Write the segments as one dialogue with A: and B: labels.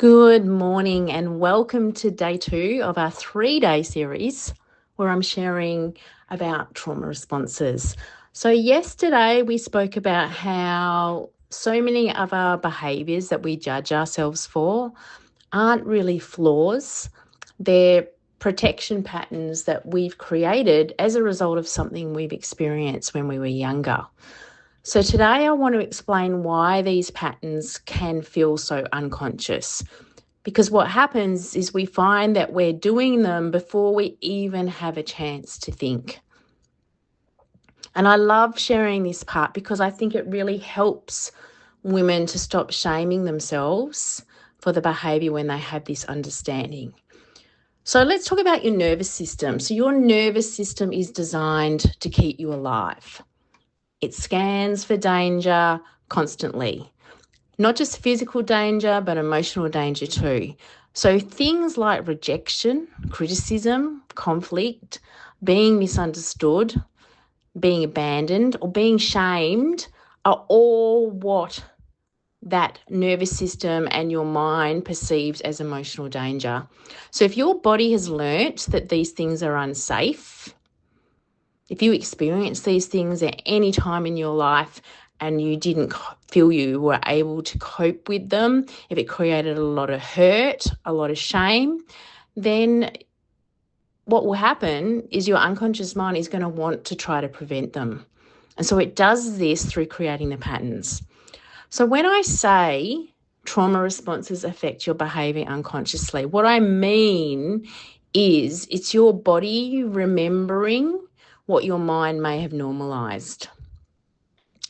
A: Good morning and welcome to day 2 of our 3-day series where I'm sharing about trauma responses. So yesterday we spoke about how so many of our behaviours that we judge ourselves for aren't really flaws. They're protection patterns that we've created as a result of something we've experienced when we were younger. So today I want to explain why these patterns can feel so unconscious. Because what happens is we find that we're doing them before we even have a chance to think. And I love sharing this part because I think it really helps women to stop shaming themselves for the behaviour when they have this understanding. So let's talk about your nervous system. So your nervous system is designed to keep you alive. It scans for danger constantly. Not just physical danger, but emotional danger too. So things like rejection, criticism, conflict, being misunderstood, being abandoned, or being shamed are all what that nervous system and your mind perceives as emotional danger. So if your body has learnt that these things are unsafe, if you experience these things at any time in your life and you didn't feel you were able to cope with them, if it created a lot of hurt, a lot of shame, then what will happen is your unconscious mind is going to want to try to prevent them. And so it does this through creating the patterns. So when I say trauma responses affect your behaviour unconsciously, what I mean is it's your body remembering what your mind may have normalised.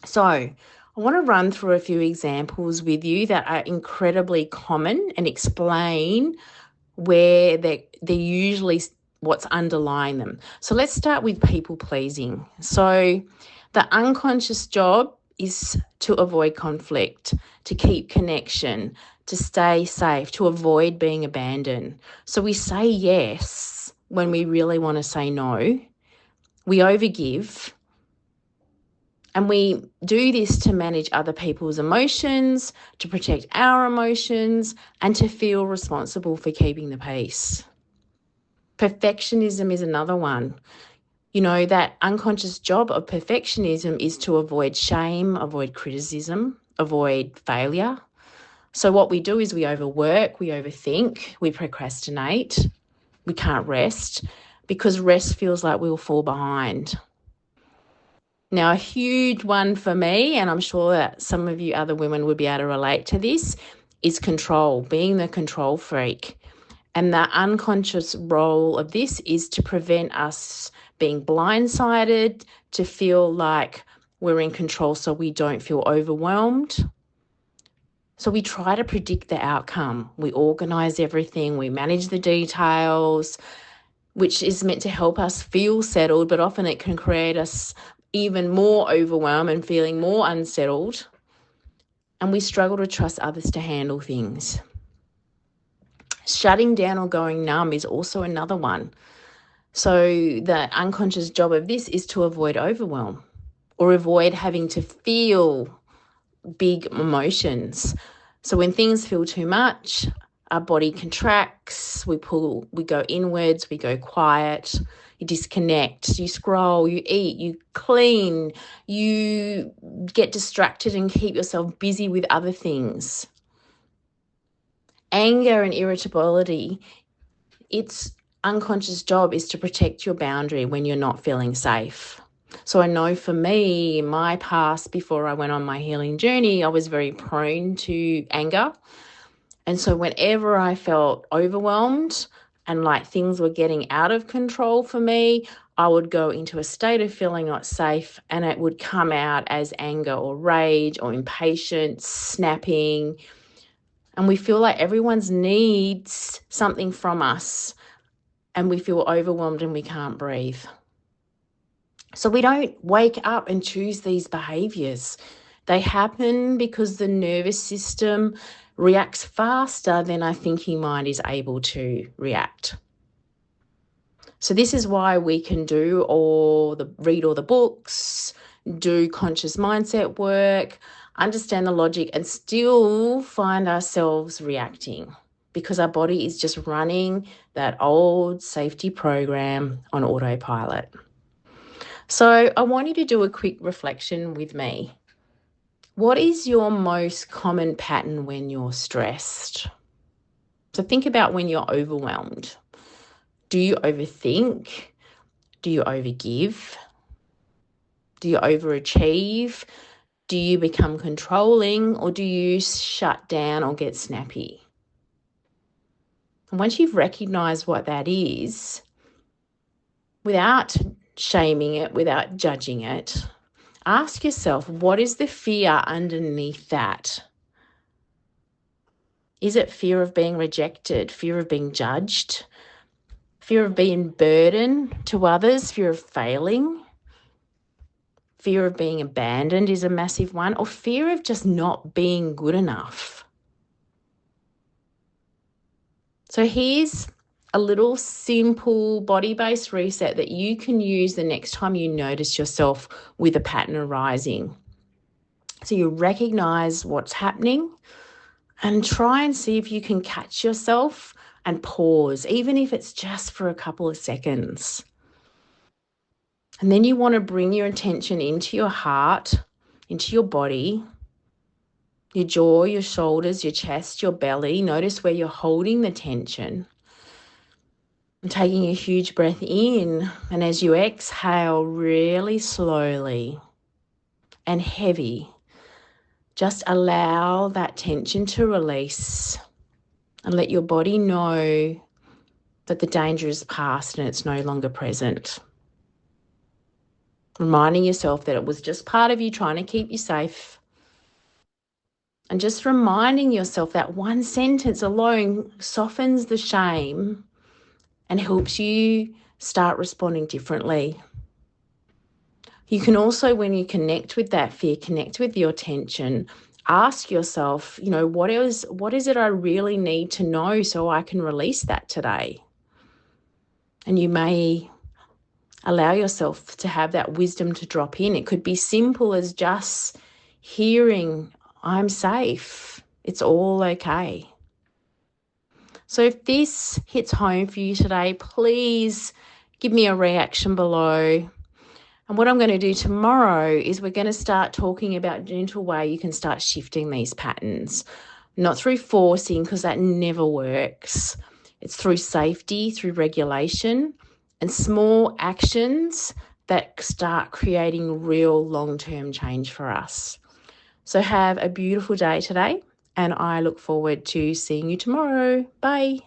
A: So I want to run through a few examples with you that are incredibly common and explain where they're usually what's underlying them. So let's start with people pleasing. So the unconscious job is to avoid conflict, to keep connection, to stay safe, to avoid being abandoned. So we say yes when we really want to say no. We overgive. And we do this to manage other people's emotions, to protect our emotions, and to feel responsible for keeping the peace. Perfectionism is another one. You know, that unconscious job of perfectionism is to avoid shame, avoid criticism, avoid failure. So what we do is we overwork, we overthink, we procrastinate, we can't rest because rest feels like we'll fall behind. Now, a huge one for me, and I'm sure that some of you other women would be able to relate to this, is control, being the control freak. And the unconscious role of this is to prevent us being blindsided, to feel like we're in control so we don't feel overwhelmed. So we try to predict the outcome. We organise everything, we manage the details, which is meant to help us feel settled, but often it can create us even more overwhelmed and feeling more unsettled. And we struggle to trust others to handle things. Shutting down or going numb is also another one. So the unconscious job of this is to avoid overwhelm or avoid having to feel big emotions. So when things feel too much, our body contracts, we go inwards, we go quiet, you disconnect, you scroll, you eat, you clean, you get distracted and keep yourself busy with other things. Anger and irritability, its unconscious job is to protect your boundary when you're not feeling safe. So I know for me, in my past, before I went on my healing journey, I was very prone to anger. And so whenever I felt overwhelmed and like things were getting out of control for me, I would go into a state of feeling not safe and it would come out as anger or rage or impatience, snapping. And we feel like everyone needs something from us and we feel overwhelmed and we can't breathe. So we don't wake up and choose these behaviours. They happen because the nervous system reacts faster than our thinking mind is able to react. So this is why we can read all the books, do conscious mindset work, understand the logic, and still find ourselves reacting because our body is just running that old safety program on autopilot. So I want you to do a quick reflection with me. What is your most common pattern when you're stressed? So think about when you're overwhelmed. Do you overthink? Do you overgive? Do you overachieve? Do you become controlling, or do you shut down or get snappy? And once you've recognized what that is, without shaming it, without judging it, ask yourself, what is the fear underneath that? Is it fear of being rejected, fear of being judged, fear of being burden to others, fear of failing? Fear of being abandoned is a massive one, or fear of just not being good enough. So here's a little simple body-based reset that you can use the next time you notice yourself with a pattern arising. So you recognize what's happening and try and see if you can catch yourself and pause, even if it's just for a couple of seconds. And then you want to bring your attention into your heart, into your body, your jaw, your shoulders, your chest, your belly. Notice where you're holding the tension. And taking a huge breath in, and as you exhale really slowly and heavy, just allow that tension to release and let your body know that the danger is past and it's no longer present. Reminding yourself that it was just part of you trying to keep you safe. And just reminding yourself that one sentence alone softens the shame and helps you start responding differently. You can also, when you connect with that fear, connect with your tension, ask yourself, what is it I really need to know so I can release that today? And you may allow yourself to have that wisdom to drop in. It could be simple as just hearing, I'm safe. It's all okay. So if this hits home for you today, please give me a reaction below. And what I'm going to do tomorrow is we're going to start talking about a gentle way you can start shifting these patterns. Not through forcing, because that never works. It's through safety, through regulation, and small actions that start creating real long-term change for us. So have a beautiful day today, and I look forward to seeing you tomorrow. Bye.